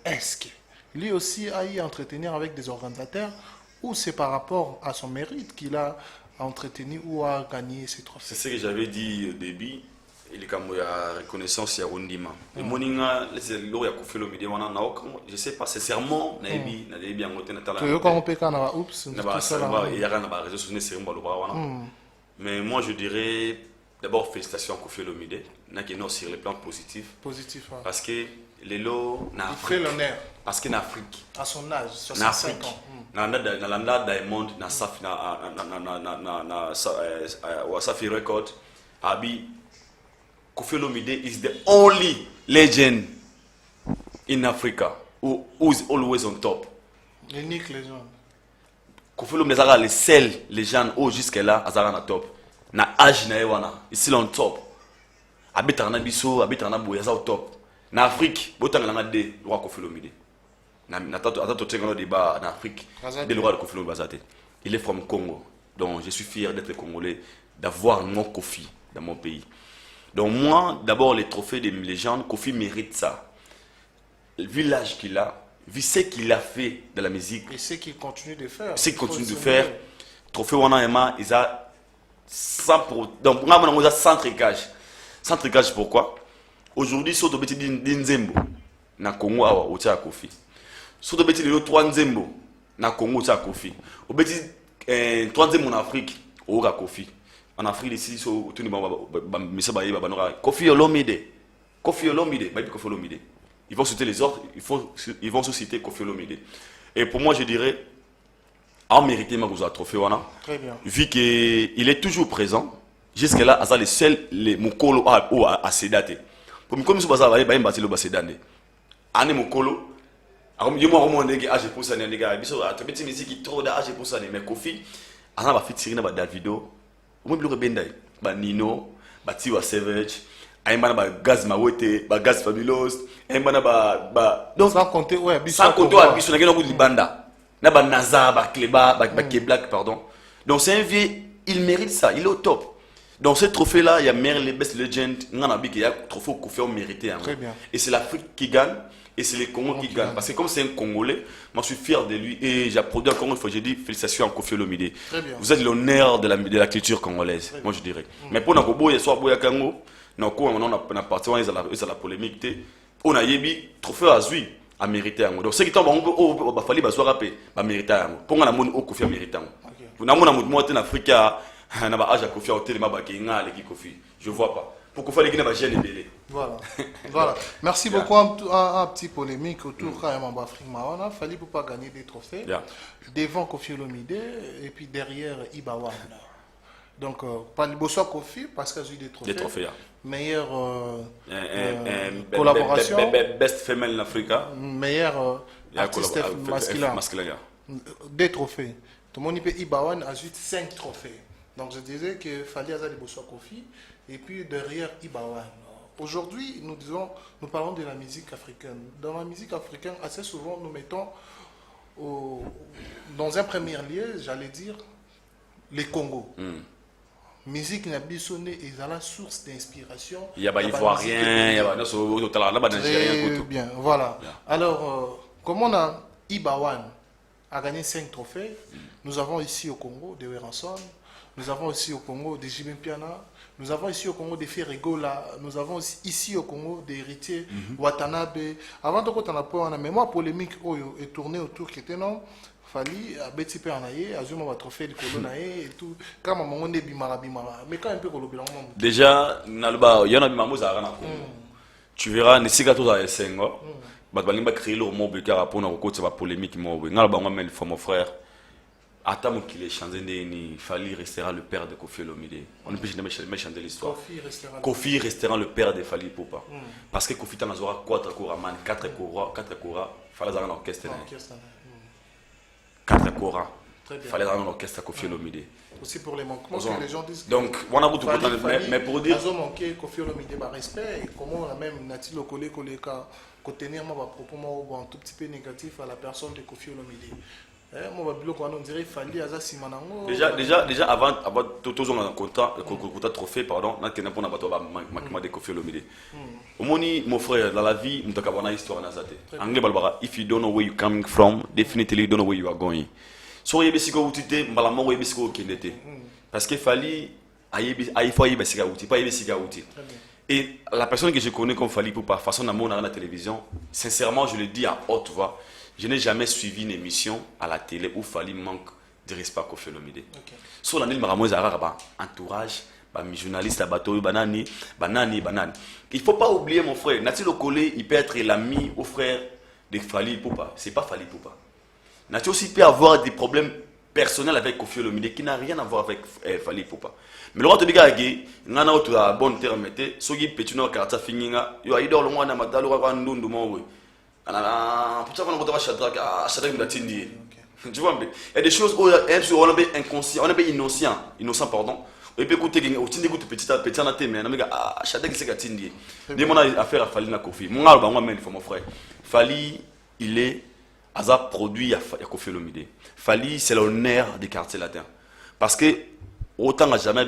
S2: est-ce que lui aussi a eu à entretenir avec des organisateurs ou c'est par rapport à son mérite qu'il a entretenu ou a gagné ces trophées?
S1: C'est ce que j'avais dit au début. Il y a reconnaissance, il y a Rondima. Et Moninga, je ne sais pas, c'est serment, il y a mais moi je dirais d'abord félicitations à Kofi Olomide, sur le plan positif. Parce que Lelo,
S2: il fait l'honneur.
S1: Parce qu'en Afrique.
S2: À son âge, 65 ans.
S1: Dans la Diamond, dans Safi Record, Abi, Koffi Olomide is the only legend in Africa who is always on top.
S2: L'unique légende.
S1: Koffi Olomide est le seul légende où jusqu'à là, Azara na top. Na âge na ewana, ici on top. Abitana biso, abitana boyaza au top. Na Afrique, botanga na de roi Koffi Olomide. Na débat en Afrique, de le roi de Koffi Olomide. Il est from Congo. Donc je suis fier d'être congolais, d'avoir mon Koffi dans mon pays. Donc moi, d'abord les trophées des légendes, Koffi mérite ça. Vu l'âge qu'il a, vu ce qu'il a fait de la musique.
S2: Et ce qu'il continue de faire.
S1: Ce qu'il continue de faire. Trophée Wana Ema, ils ont 100 pour... Donc moi, on a 100 tricages. 100 tricages pourquoi? Aujourd'hui, sur le petit d'Inzembo, na Congo, awa, au tia Koffi. Sur le petit de 3 Nzembo, na Congo, au tia Koffi. Au petit 3 Nzembo en Afrique, au Koffi. En Afrique, ici, sur tout le monde, Koffi Olomide. Koffi Olomide, Koffi Olomide. Ils vont citer les autres, ils vont citer Koffi Olomide. Et pour moi, je dirais, en mérité, Magouza Trophée Wana.
S2: Très bien.
S1: Vu qu'il est toujours présent, jusqu'à là, Aza les seuls, les Mokolo à Sédate. Pour me connaître, Baza, il y a un bâtiment à Sédane. Ane Mokolo, je me remonte à âge pour ça, les gars, il y a une petite musique qui trop d'âge pour ça, mais Koffi, Aza va faire tirer dans Davido, au moins, il y a Nino, Tiwa Savage. Aïmana gaz mawete, gaz fabulous, aïmana
S2: donc sans compter
S1: sans compter abisso na ngena ko libanda. Na ba naza, ba kleba, ba Black pardon. Donc c'est un vieux, il mérite ça, il est au top. Dans ce trophée là, il y a meilleur les best legend, ngana bi qu'il y a trophée Koffi mérité.
S2: Très bien.
S1: Et c'est l'Afrique qui gagne et c'est les Congos qui gagnent parce que comme c'est un Congolais, moi je suis fier de lui et j'applaudis encore une fois, j'ai dit félicitations à Koffi Olomide. Vous êtes l'honneur de la culture congolaise, moi je dirais. Mais pour Nakobo, il y a soit Boya Kango. On a parti à la polémique. On a yebi trophée Azui à mériter. Donc ceux qui tombent en fallu rapper à mériter. Pour qu'on a mon Koffi à mériter. Pour qu'on a mon en Afrique, on a âge à Koffi à hôtel Koffi. Je vois pas. Pour qu'on fasse les Guinéens gêner belé.
S2: Voilà. Voilà. Merci beaucoup. Un petit polémique autour quand même en Afrique. On a fallu pour pas gagner des trophées devant Koffi Olomide et puis derrière Ibawan. Donc, pas le Bosso Koffi parce qu'il y a eu des trophées.
S1: Des trophées,
S2: meilleure collaboration.
S1: Best female in Africa.
S2: Meilleur artiste masculin. Des trophées. Tout le monde peut Ibawan a eu 5 trophées. Donc, je disais qu'il fallait avoir le Bosso Koffi et puis derrière Ibawan. Aujourd'hui, nous parlons de la musique africaine. Dans la musique africaine, assez souvent, nous mettons dans un premier lieu, j'allais dire, les Congo. Musique n'a pas sonné et la source d'inspiration. Il y a
S1: Ivoirien, il y a
S2: Très bien, voilà. Alors, comme on a Ibawan a gagné 5 trophées, nous avons ici au Congo de Weranson, nous avons ici au Congo de Jibin Piana, nous avons ici au Congo de Ferregola, nous avons ici au Congo des héritiers Watanabe. Avant de qu'on a une mémoire polémique est tournée autour qui était non. Fali a beti pe anaye azuma va trophée de colonaye et tout kama mongonde bimara mais quand un peu kolobela ngombo
S1: déjà nalba yana bimamo za kana tu verras ne sika to za esengo ba balimba créer le mot bekara pour na kokotsa ba polémique mo ngalba ngomel for mon frère Attends qu'il ait chanté ni Fali restera le père de Koffi Olomide. On ne peut jamais chanter l'histoire. Koffi restera le père de Fali Poupa. Parce que Koffi Tanazora 4 Koraman, 4 Kora, fallait avoir un orchestre. 4 Kora. Fallait avoir un orchestre à Koffi Olomide.
S2: Aussi pour les manquements que les gens disent.
S1: Donc, on a beaucoup de temps, mais pour dire.
S2: Ils ont manqué Koffi Olomide par respect. Et comment on a même Nati Lokole Koleka, contenir mon propos un tout petit peu négatif à la personne de Koffi Olomide.
S1: Déjà avant tout on a un contrat trophée pardon on a pour na bato ba makima de Koffi Olomide. Omoni mon frère dans la vie on doit avoir histoire na zate. Anglais balbara if you don't know where you coming from definitely you don't know where you are going. So yebisiko utite mbala mo yebisiko kindete. Parce que Fali faut yebisika uti pas yebisika uti. Et la personne que je connais comme Fali pour par façon d'amour dans la télévision, sincèrement je le dis à haute voix. Je n'ai jamais suivi une émission à la télé où Fali manque de respect à Koffi Olomide. Sur l'année, Maramouz a un entourage, journaliste à bateau, banani. Il faut pas oublier mon frère, Nati Lokole, il peut être l'ami au frère de Fali Poupa. C'est pas Fali Poupa. Nati aussi peut avoir des problèmes personnels avec Kofi Olomide qui n'a rien à voir avec Fali Poupa. Mais le roi de Bigagi, il y a un bon terme, ce qui peut être un fini, il y a idole, le mois de tu vois, il y a des choses où on est inconscient, on est innocent, pardon. Et puis écoutez, on écoute petit à petit, mais on a chacun qui sait qu'à Tindi. Dis moi affaire à Fali na Kofi. Moi même mon frère. Fali, il est à produit à Kofi Olomide. Fali, c'est l'honneur des quartiers latins. Parce que autant n'a jamais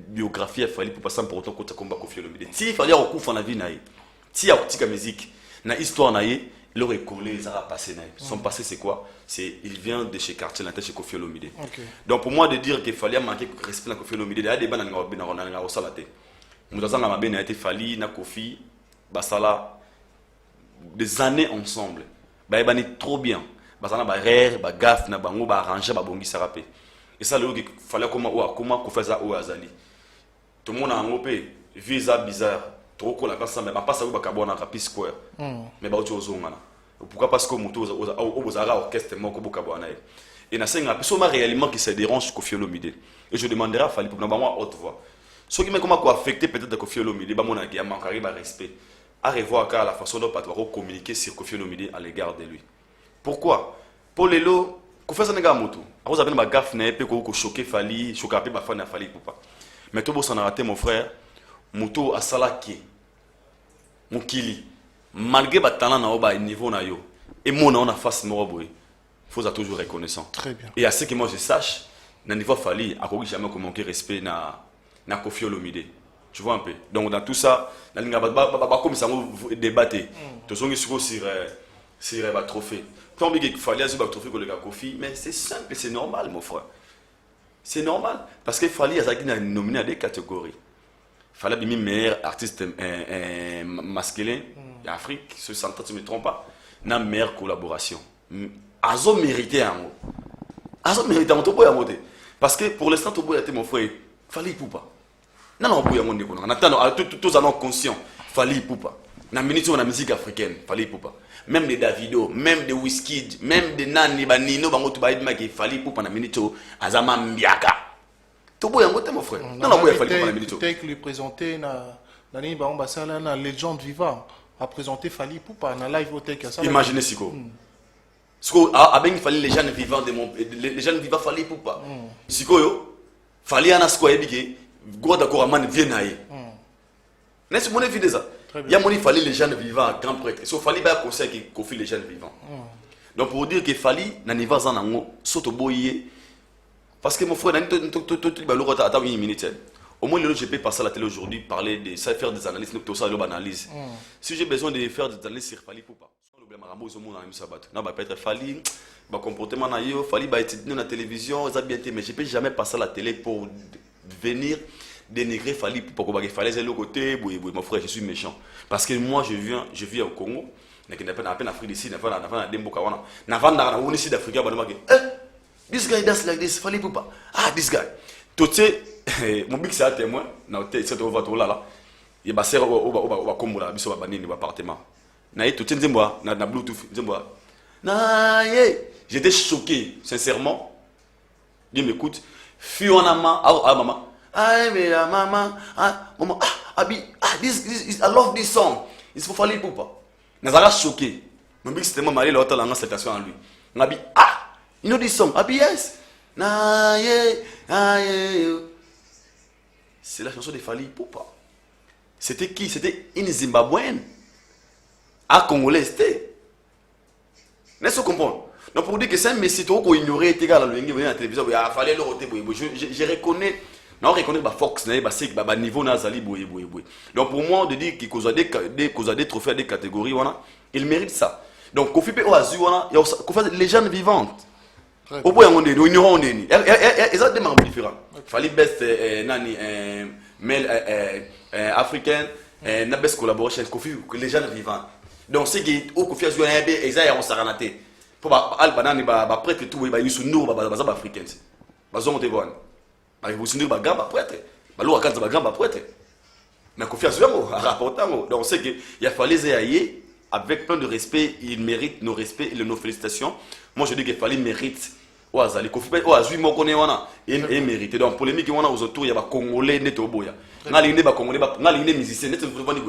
S1: biographie à Fali pour passer pour autant qu'on combat Kofi Olomide. Si Fali a recouvert la vie naïe, si il y a petite musique, na histoire naïe, il aurait collé, ça a passé naïe. Son passé c'est quoi? Il vient de chez quartier latin chez Kofi Olomide. Donc pour moi de dire qu'il fallait manquer de respect à Kofi Olomide, il y a des bandes dans salate. Nous avons ma bien été Fali na Kofi, basala des années ensemble. Bah il trop bien. Basala ba rire, ba gaffe na bango ba arranger ba bongi sarapé. Et ça le qu'il fallait comment Kofi ça au azali. Tout le monde a un opé visa bizarre. Trop cool la classe mais pas ça ou ba kabona ka peace square. Mais ba autre chose ngana. Pourquoi? Parce que moto aux orchestre moko bokabwana. Et na senga personne réellement qui se dérange Kofi Olomide. Et je demanderai à Fali pour moi haute voix. Ce qui m'a comment affecté peut-être Kofi Olomide, ba mon a manqué ba respect. À revoir car la façon dont Patwaro communiquer sur Kofi Olomide à l'égard de lui. Pourquoi? Pour les lots, Kofi ça nega moto. A vous avez ba gaffe na pe ko choquer Fali, choquer ba fan na Fali poupa. Mais tout beau s'en a raté mon frère. Moto a salaki. Mukili. Malgré le talent na niveau na yo et mon on a face moroboy faut être toujours reconnaissant.
S2: Très bien.
S1: Et à ce que moi je sache na niveau Fali a jamais manquer respect na Kofi Olomide. Tu vois un peu. Donc dans tout ça la linga ba comme ça on débattre to songi sur ba trophée. Tant que Fali a ce trophée que le Kofi mais c'est simple, c'est normal mon frère. C'est normal parce que Fali a nominé à des catégories. Fali a mis meilleur artiste masculin d'Afrique, ce centre, tu ne me trompes pas, n'a meilleure collaboration. Azo mérité un mot. Azo mérité un mot. Parce que pour l'instant, tu as été mon frère, Fali Poupa. Non, non, on attend, tous allons conscients, Fali Poupa. Dans la musique africaine, Fali Poupa. Même des Davido, même des Wizkid, même des Nani, Banino, Bango, Fali Poupa, dans la minute, Azama Mbiaka. Tu as mon frère. Non, non, Fali Poupa, dans la minute.
S2: Tu as lui présenter la légende vivante. A présenté Fali Poupa dans live au Tech.
S1: Imaginez Siko. Siko a bien fallu les jeunes vivants de mon les jeunes vivants Fali Poupa. Siko yo Fali ana siko ebike go d'accord man vienaï. N'est-ce mon évidé ça. Il y a mon Fali les jeunes vivants grand prêtre. So Fali ba conseil qui confie les jeunes vivants. Donc pour dire que Fali na niva za nango soto boyé parce que mon frère na tout ba loko ta 1 minute. Au moins, je peux passer à la télé aujourd'hui, parler de ça, faire des analyses, tout ça, l'analyse. Si j'ai besoin de faire des analyses sur Fali Poupa, le problème à Rambo, non, peut-être Fali, comportement Fali, étudier dans la télévision, ça bien été, mais je ne peux jamais passer à la télé pour venir dénigrer Fali Poupa. Fali, c'est le côté, mon frère, je suis méchant. Parce que moi, je vis au Congo, mais je n'ai pas en Afrique d'ici, je n'ai pas en Demboka, je n'ai pas en Sud-Afrique, this guy does like this, Fali Poupa. Ah, this guy. Tout mon big c'est un témoin na cette voiture là il va serrer au combo là biso ba nini ba appartement na tout nzembo na bluetooth nzembo na j'étais choqué sincèrement il m'écoute fiona maman mais maman maman this I love this song il faut Fali Poupa nazara choqué mon big c'était moi marié l'autre là en citation en lui ngabi you know this song yes na c'est la chanson de Fali Poupa. C'était qui? C'était une Zimbabwéenne. À Congolais, c'était. N'est-ce que vous comprenez? Donc pour dire que c'est un messie qui a ignoré les gars à la télévision, il fallait le roter. Je reconnais, non, reconnais Fox, niveau Nazali. Donc pour moi, de dire qu'il a des trophées, des catégories, il mérite ça. Donc Kofi P. Oazu, les jeunes vivantes. Au point où on est, nous ignorons on est. Ils ont des membres différents. Fali best nani male africain na best collaboration Kofi les jeunes vivants. Donc c'est qui au Kofi Azu un bé exact on s'arranaté. Pour ba albanani ba prêtre tout ba yusu nour ba africain. Ba zongo te bon. Ba yusu nour ba gaba prêtre. Balo akanza ba grand ba poète. Mais Kofi Azuyango a rapporté. Donc on sait que il a fallu Zéaïe avec plein de respect, il mérite nos respects et nos félicitations. Moi je dis qu'il fallait mérite. Oazali Kofi Oazui mokone wana et mérité. Donc polémique wana aux autour il y a ba congolais neto boya. Ngalinde ba congolais ba ngalinde musicien neto vraiment ni.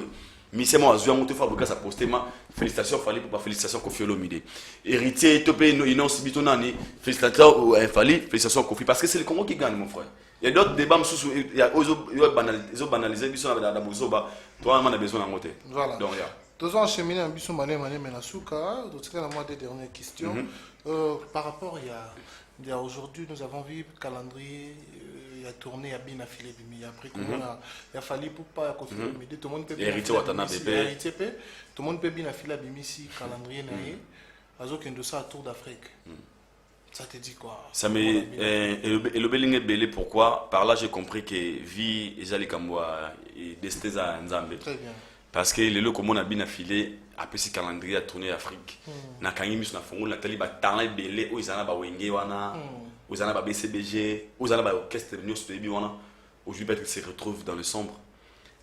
S1: Mise moi Azuya monte fa boka sa postement. Félicitations fallait pour félicitations Kofi Olomide. Héritier topé innocent bitonani. Félicitations fallait félicitations Kofi parce que c'est le Congo qui gagne mon frère. Il y a d'autres débats, il y a ils ont banalisé, ils ont banalisé, toi, on a besoin d'en monter.
S2: Voilà. Donc, deux ans cheminé un bisou mané menasuka. Donc, c'est la moitié des dernières questions. Par rapport, il y a aujourd'hui, nous avons vu le calendrier, il y a tourné à Bina Filé Bimi. Après, il a fallu pour pas confirmer. Tout le monde peut bien.
S1: Héritier Watanabe.
S2: Tout le monde peut bien filer Bimi si calendrier naïe. Azo kendo ça tour d'Afrique. Ça te dit quoi?
S1: Ça me et le Belingue belé pourquoi? Par là j'ai compris que vie ezali kamwa et desteza nzambe.
S2: Très bien.
S1: Parce que le comme on a bien affilé après ce calendrier à tourner Afrique. Na kangi misu na fongo na tali ba talent belé o izana ba wenge wana, o izana ba BCBG, o izana ba orchestre news baby wana. Aujourd'hui peut-être se retrouve dans le sombre.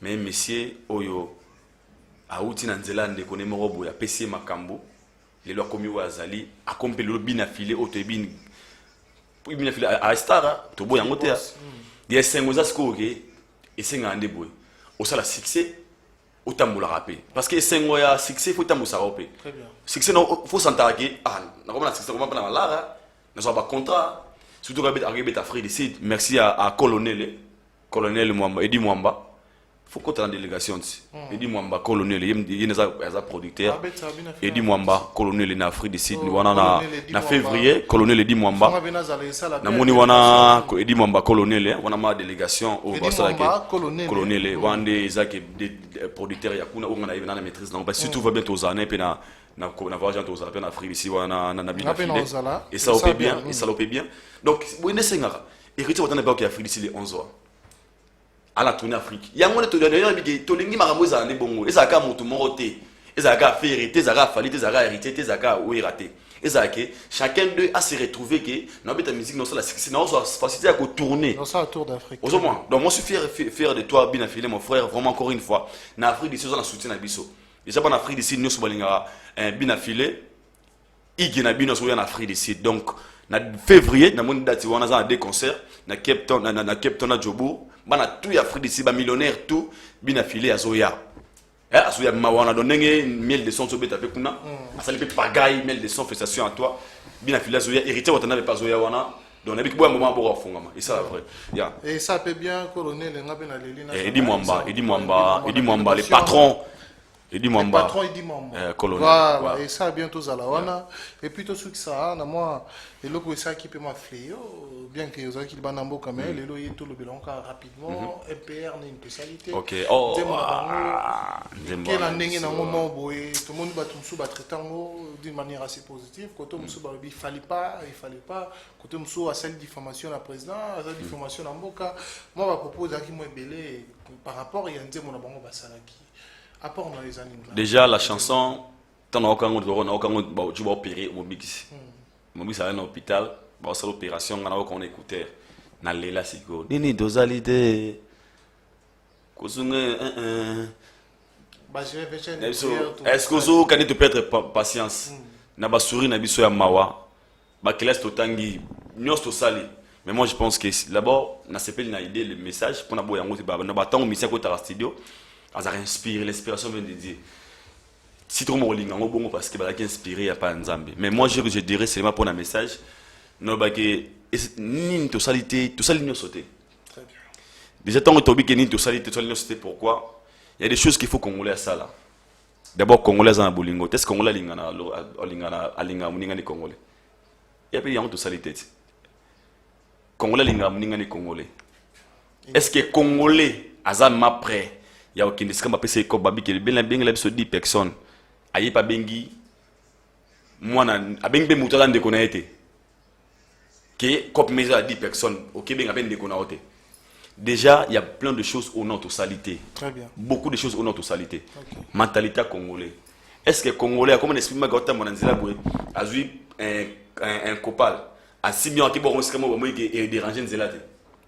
S1: Mais messieurs oyo a outi na nzela ndeko nemoro boya pesi makambo. Les lois commis au Azali, a compris le bin affilé au Tébin, puis bin affilé à Star, tout beau en hauteur. Il y a 5 ans à ce et 5 ans de boy. Au sala succès, au tambour la rapé. Parce que 5 ans à succès, il faut tambour sa rapé.
S2: Très bien.
S1: Succès, il faut s'entarguer. Ah, on a succès, on va pas dans la nous avons pas contrat. Surtout quand on a Afrique ici. Merci à Colonel Mwamba, Edi Mwamba. Faut qu'on ait une délégation. Edi Mwamba, colonel, il y a un producteur. Edi Mwamba, colonel en Afrique du Sud. En février, colonel Edi Mwamba. Namoni wana Edi Mwamba, colonel, on a ma délégation au Bassalake. Colonel, Wande, Isaac, des producteurs, Yakuna, on a la maîtrise. Parce que si tout va bien aux années, puis na voyage aux années en Afrique ici, on a bien affilé. Et ça opère bien, et ça opère bien. Donc, vous êtes sengara. Et Riti Watana Baki Afrique ici les 11 ans. À la tournée Afrique. Il y a un moment où Tolingi Maramoza n'est bon. Et ça a mon moroté. Et ça a fait hériter, ça a fallu, ça a hérité, ça a raté. Et ça a que chacun d'eux a se retrouvé que dans la musique, non, la succès, non, ça facilité à tourner.
S2: Dans ça, tour d'Afrique.
S1: Donc, moi, je suis fier de toi, bien affilé, mon frère, vraiment encore une fois. En Afrique d'ici, on a soutien à Bisso. Déjà, en Afrique d'ici, nous sommes bien affilé. Il y a en Afrique d'ici. Donc, en février, on a des concerts. Na Cape Town, na Jobour. Bana tout Afrique d'ici, ba millionnaire tout, bien affilé à Zoya. À Zoya, on a donné miel de son sur Beta Pekuna. À Salipé Pagaille, miel de son, félicitations à toi. Bien affilé à Zoya, héritier, on n'avait pas Zoya wana. Donc on a vu que un moment pour fond. Et ça, vrai.
S2: Et ça peut bien, colonel,
S1: Edi Mwamba, les patrons. Edi Mwamba.
S2: Patron Edi Mwamba.
S1: Colonel.
S2: Voilà, et ça bientôt à la wana. Et puis tout ce que ça, moi, et l'autre ça qui peut m'affléo, bien que vous avez qu'il banambo quand même, les loyers tout le bilan rapidement, MPR n'est une spécialité.
S1: Ok. Oh.
S2: Quel année dans moment où tout le monde va tout sous d'une manière assez positive. Quand on il fallait pas, quand on sous à celle diffamation la président, à celle diffamation en Boka, moi je propose à qui moi belé par rapport il y a un démon à Bango Basalaki. Apport dans les années.
S1: Déjà la chanson, tant on a tu vas opérer au Mobix. Mobix à un hôpital, bah c'est l'opération on a écouté. Na lela siko. Nini dosalité. Kosunge est-ce que vous avez te perdre patience? Na ba souris na biso ya mawa. Ba classe totangi nyos to sali. Mais moi je pense que d'abord na sepel na idée le message pour na boya ngote ba na ba tango mission ko ta studio. Ça inspire, l'inspiration vient de Dieu. Si tu me bon parce que c'est inspiré, il n'y a pas de Nzambe. Mais moi, je dirais seulement pour un message. Non, parce que ni tout salité, tout ça l'igno sauté. Déjà, tant que tu as dit ni tout salité, tout ça l'igno sauté, pourquoi? Il y a des choses qu'il faut qu'on à ça là. D'abord, Congolais en Bolingo. Est-ce que Congolais a l'ingana Congolais? Il y a pas de tout salité. Congolais l'ingana Congolais. Est-ce que Congolais a ma prêt? Il y a aucun disque m'a passé comme babi qui est bien bien sur 10 personnes aïe pas bengi moi na a bengi mutala de connaître que comme mais à 10 personnes OK bien ben de connaître déjà il y a plein de choses au nom de salité.
S2: Très bien.
S1: Beaucoup de choses au nom de salité. Mentalité congolais. Est-ce que congolais comme on explique ma gota mon anzela boy a vu un copal à 6 millions qui bon c'est comme moi qui est dérangé nzelate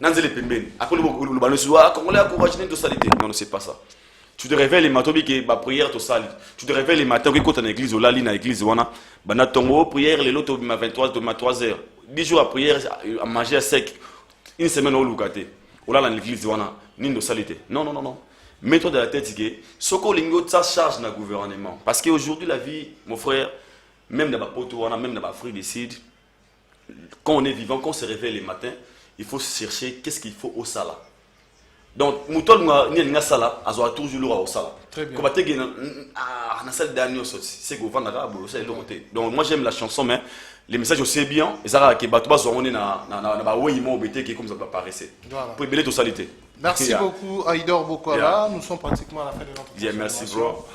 S1: Nanzele Pembeni. Après le ballon soit Congolais à courage de salité. Non, c'est pas ça. Tu te réveilles les matins que ma prière te sali. Tu te réveilles les matins que quand tu es en église ou là, dans l'église, wana, bana tongo prière les lots ma 23 ma 3 heures. 10 jours à prière à manger à sec. Une semaine au Lugate. Ou là dans l'église wana, ni de salité. Non non non non. Mets-toi dans la tête que soko lingo ça charge dans le gouvernement parce qu'aujourd'hui la vie mon frère même dans ma pote wana même dans ma frère décide quand on est vivant quand on se réveille les matins, il faut chercher qu'est-ce qu'il faut au sala. Donc, mouton ni nga sala, azo toujours le au sala.
S2: Très bien.
S1: Comme tu es na salle dernier c'est que vendre là bolo c'est l'autre. Donc moi j'aime la chanson mais les messages je sais bien, et ça que bato bazo on est na ba oui mo bete qui comme ça peut paraître.
S2: Voilà.
S1: Pour belé to salité.
S2: Merci beaucoup Aïdor Bokwala, nous sommes pratiquement à la fin de notre
S1: Yeah, merci bro.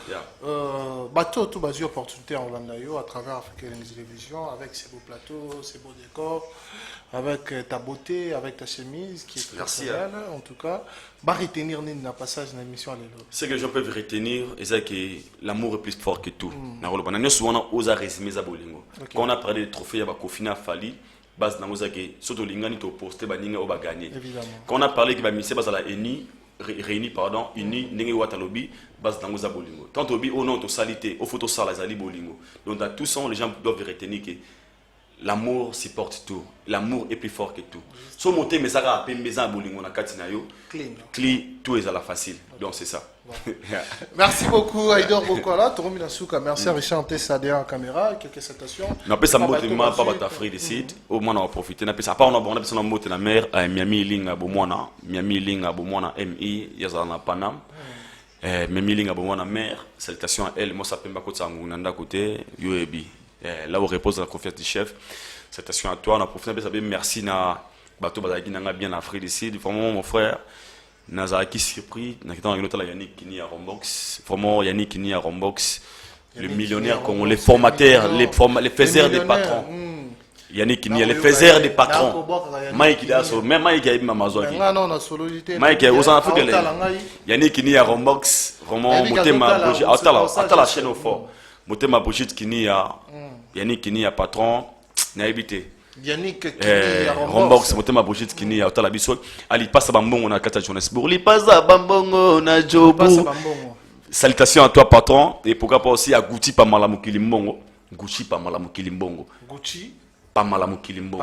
S2: Bateau tout basé opportunité en Landayo à travers Africa Télévision avec ces beaux plateaux, ces beaux décors, avec ta beauté, avec ta chemise qui est très belle en tout cas. Va retenir un passage dans l'émission à l'élo.
S1: Ce que les gens peuvent retenir, c'est que l'amour est plus fort que tout. Nous souvent osé résumer ça bolingo. Quand on a parlé des trophées, il y a Kofina Fali. Base dans mozake surtout lingani to poster ba ninga oba gagner. Quand on a parlé que ba mise base la eni réuni pardon uni ninga watalobi base dans moza bolingo. Tant obi au nom to salité au photo sala zali bolingo. Donc dans tout ça les gens doivent retenir que l'amour supporte tout. L'amour est plus fort que tout. So monter mais ça va pembeza bolingo na katina yo. Clean tout est à la facile. Donc c'est ça.
S2: Merci beaucoup Aïdor Bokwala, Toromi Nasuka, merci à Richard Tessa derrière la caméra, quelques citations.
S1: Non, pas ça motement pas ta frère décide. Au moins on va profiter. Na pas on a besoin de monter la mer à Miami Linga Bomwana, Miami Linga Bomwana MI yazana Panam. Miami Linga Bomwana mer, salutations à elle, moi ça peut pas côté ngunda côté UAB. Là où repose la confiance du chef. Salutations à toi, on a profité de merci na bateau bazaki nanga bien à frère décide. Vraiment mon frère Nazaraki surpris, Yannick Kini à Rombox, vraiment Yannick Kini à Rombox, le millionnaire congolais, les formateurs, les faiseurs des patrons. Yannick Kini, les faiseurs des patrons. Mike Dasso, même Mike a eu Amazon. Mike a aux Afrique. Yannick Kini à Rombox, vraiment, Motema Brigitte, à la chaîne au fort. Motema Brigitte Kini à Yannick Kini à patron, n'a habité.
S2: Yannick
S1: Rombox motema Brigitte Kini ya otala biso ali passa bambongo na kata Johannesburg li passa bambongo na Jobu. Salutations à toi patron et pourquoi pas aussi à Gucci pa malamu kilimbo. Gucci pa malamu kilimbo.
S2: Gucci
S1: pa malamu kilimbo.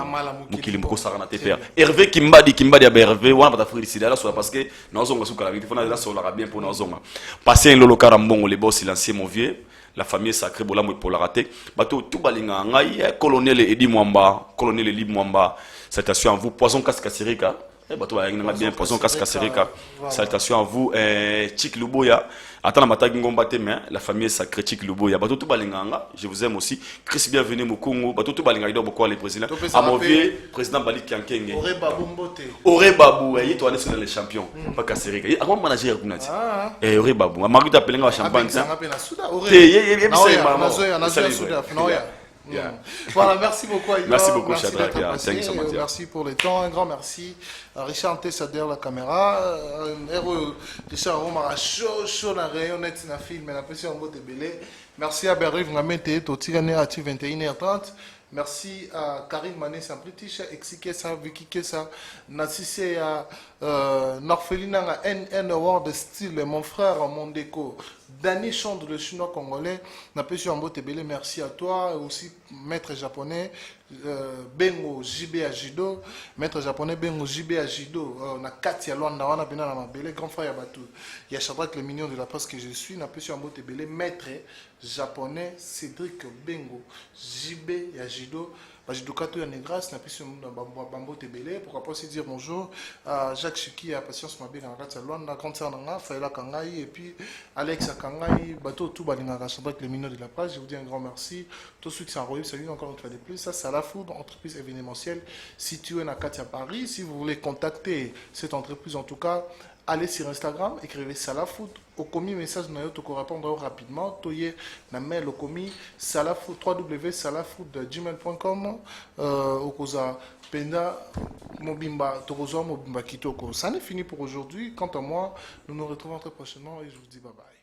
S1: Mukilimbo sarana TPR. Hervé Kimbadi ya Hervé wana bata frère ici là soit parce que nous on suka la vie faut na sur la bien pour nous on. Passer lolo karambongo les boss silencieux mon vieux. La famille sacrée bola pour la rater bateau tout balinga ngai colonel Edi Mwamba colonel Eli Mwamba salutations à vous poisson cascaserika bateau balinga bien poisson cascaserika salutations à vous Chik Luboya attends matagi ngomba te mais la famille sacrée Chik Luboya bateau tout balinga je vous aime aussi Chris bienvenue au Congo bateau tout balinga ido beaucoup les présidents à mon vieux président Bali Kiankenge Ore Babu et toi on est les champions pas casserika à mon manager kunati Ore Babu Marguerite appelenga champagne
S2: Voilà, merci beaucoup Aïdor.
S1: Merci beaucoup
S2: Shadrach.
S1: Merci,
S2: merci pour le temps. Un grand merci à Richard Tessa derrière la caméra. Richard Omar chaud dans rayon net na film mais la pression en mode belé. Merci à Berry Vngamete Totirane à 21h30. Merci à Karim Mané Samplitiche, Exikesa, Vicky Kessa, Nassissé à Norfelina NN Award Style, mon frère Mondeko, Danny Chande, le chinois congolais, n'a pas su en Tebele, merci à toi, et aussi maître japonais, Bengo JB Ajido, maître japonais Bengo JB Ajido, on a Katia Luanda, on a bien dans ma belle, grand frère Yabatou, il y a Shadrach le mignon de la presse que je suis, n'a pas su en Tebele, maître japonais Cédric Bengo JB Ajido. Bajidokato ya Negras, n'a plus Bambo Tebele, pourquoi pas aussi dire bonjour à Jacques Chiki, à Patience Mabé, à Katsa Luanda, Grande Sœur Nanga, Faïla Kangai, et puis Alex Kangai, Bateau tout Balinga, Shadrach le mignon de la presse, je vous dis un grand merci. Tous ceux qui sont enrôlés, salut encore une fois de plus. Ça, c'est la Food, entreprise événementielle située à Katia Paris. Si vous voulez contacter cette entreprise, en tout cas, allez sur Instagram, écrivez Salafood. Au commis message, nous allons répondre rapidement. Toye, na mail au commis Salafood, www.salafood.gmail.com. Au causa Penda, Mobimba, Torozo, Mobimba Kitoko. Ça n'est fini pour aujourd'hui. Quant à moi, nous nous retrouvons très prochainement et je vous dis bye bye.